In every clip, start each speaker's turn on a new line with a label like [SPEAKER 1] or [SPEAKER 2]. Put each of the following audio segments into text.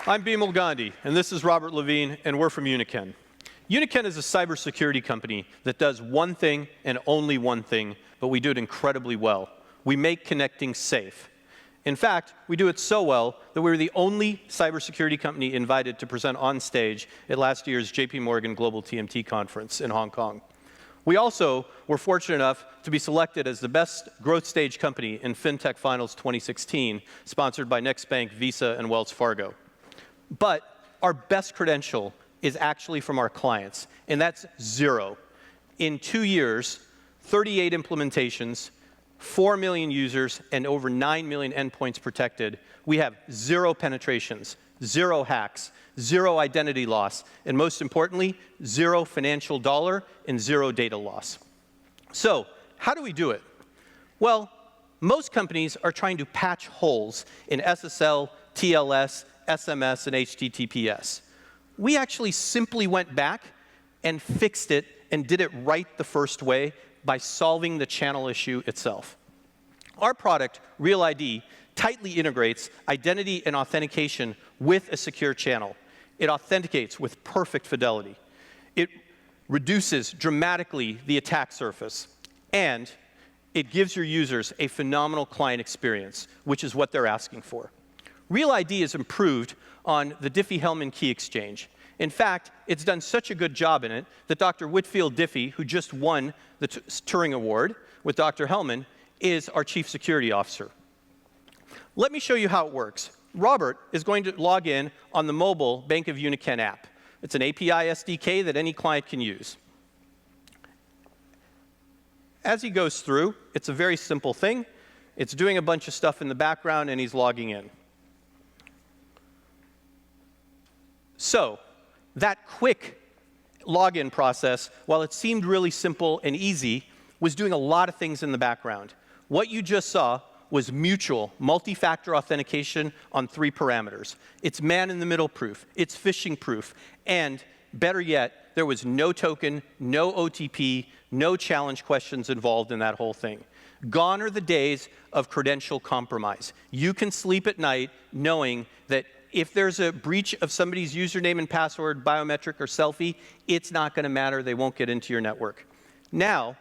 [SPEAKER 1] I'm Bimal Gandhi, and this is Robert Levine, and we're from Uniken. Uniken is a cybersecurity company that does one thing and only one thing, but we do it incredibly well. We make connecting safe. In fact, we do it so well that we were the only cybersecurity company invited to present on stage at last year's JP Morgan Global TMT Conference in Hong Kong. We also were fortunate enough to be selected as the best growth stage company in FinTech Finals 2016, sponsored by Next Bank, Visa, and Wells Fargo. But our best credential is actually from our clients, and that's 0. In 2 years, 38 implementations, 4 million users, and over 9 million endpoints protected, we have 0 penetrations, 0 hacks, 0 identity loss, and most importantly, 0 financial dollar and 0 data loss. So, how do we do it? Well, most companies are trying to patch holes in SSL, TLS, SMS, and HTTPS. We actually simply went back and fixed it and did it right the first way by solving the channel issue itself. Our product, REL-ID, tightly integrates identity and authentication with a secure channel. It authenticates with perfect fidelity. It reduces dramatically the attack surface, and it gives your users a phenomenal client experience, which is what they're asking for. REL-ID is improved on the Diffie-Hellman key exchange. In fact, it's done such a good job in it that Dr. Whitfield Diffie, who just won the Turing Award with Dr. Hellman, is our Chief Security Officer. Let me show you how it works. Robert is going to log in on the mobile Bank of Uniken app. It's an API SDK that any client can use. As he goes through, it's a very simple thing. It's doing a bunch of stuff in the background, and he's logging in. So, that quick login process, while it seemed really simple and easy, was doing a lot of things in the background. What you just saw was mutual multi-factor authentication on 3 parameters. It's man-in-the-middle proof, it's phishing proof, and better yet, there was no token, no OTP, no challenge questions involved in that whole thing. Gone are the days of credential compromise. You can sleep at night knowing that if there's a breach of somebody's username and password, biometric, or selfie, it's not going to matter. They won't get into your network. Now,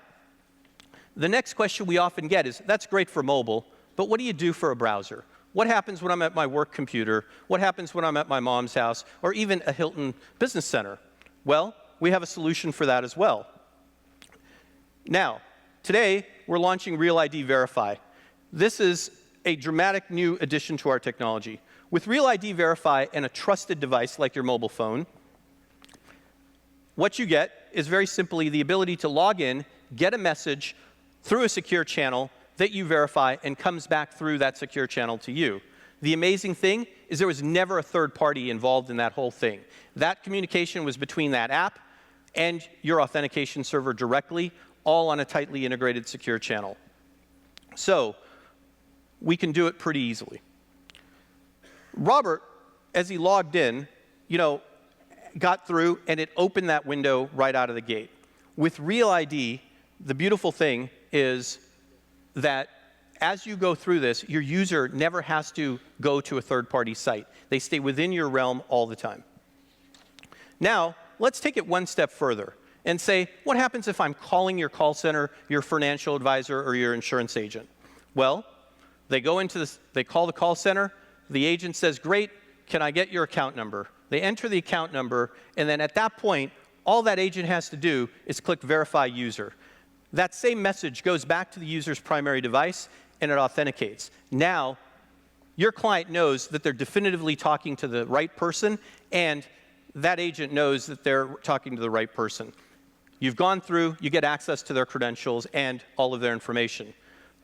[SPEAKER 1] the next question we often get is, that's great for mobile, but what do you do for a browser? What happens when I'm at my work computer? What happens when I'm at my mom's house, or even a Hilton Business Center? Well, we have a solution for that as well. Now, today, we're launching REL-ID Verify. This is a dramatic new addition to our technology. With REL-ID Verify and a trusted device like your mobile phone, what you get is very simply the ability to log in, get a message through a secure channel that you verify, and comes back through that secure channel to you. The amazing thing is there was never a third party involved in that whole thing. That communication was between that app and your authentication server directly, all on a tightly integrated secure channel. So, we can do it pretty easily. Robert, as he logged in, got through, and it opened that window right out of the gate. With REL-ID, the beautiful thing is that as you go through this, your user never has to go to a third-party site. They stay within your realm all the time. Now, let's take it one step further and say, what happens if I'm calling your call center, your financial advisor, or your insurance agent? Well, they call the call center. The agent says, great, can I get your account number? They enter the account number, and then at that point, all that agent has to do is click Verify User. That same message goes back to the user's primary device, and it authenticates. Now, your client knows that they're definitively talking to the right person, and that agent knows that they're talking to the right person. You've gone through, you get access to their credentials and all of their information.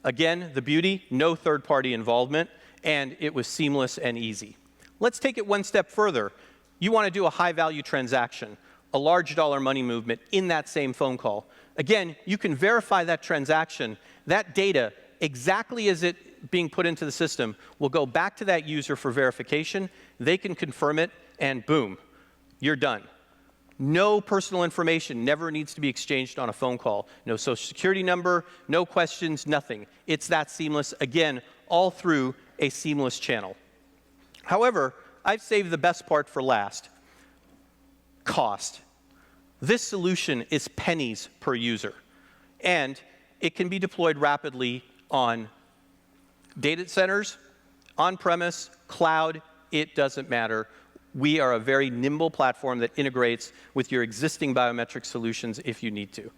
[SPEAKER 1] Again, the beauty, no third-party involvement, and it was seamless and easy. Let's take it one step further. You want to do a high-value transaction, a large dollar money movement in that same phone call. Again, you can verify that transaction. That data, exactly as it being put into the system, will go back to that user for verification. They can confirm it, and boom, you're done. No personal information never needs to be exchanged on a phone call. No social security number, no questions, nothing. It's that seamless, again, all through a seamless channel. However, I've saved the best part for last. Cost. This solution is pennies per user, and it can be deployed rapidly on data centers, on-premise, cloud, it doesn't matter. We are a very nimble platform that integrates with your existing biometric solutions if you need to.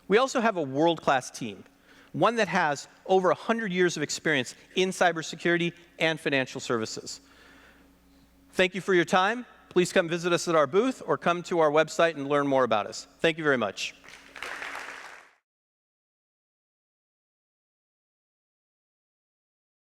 [SPEAKER 1] We also have a world-class team, one that has over 100 years of experience in cybersecurity and financial services. Thank you for your time. Please come visit us at our booth or come to our website and learn more about us. Thank you very much.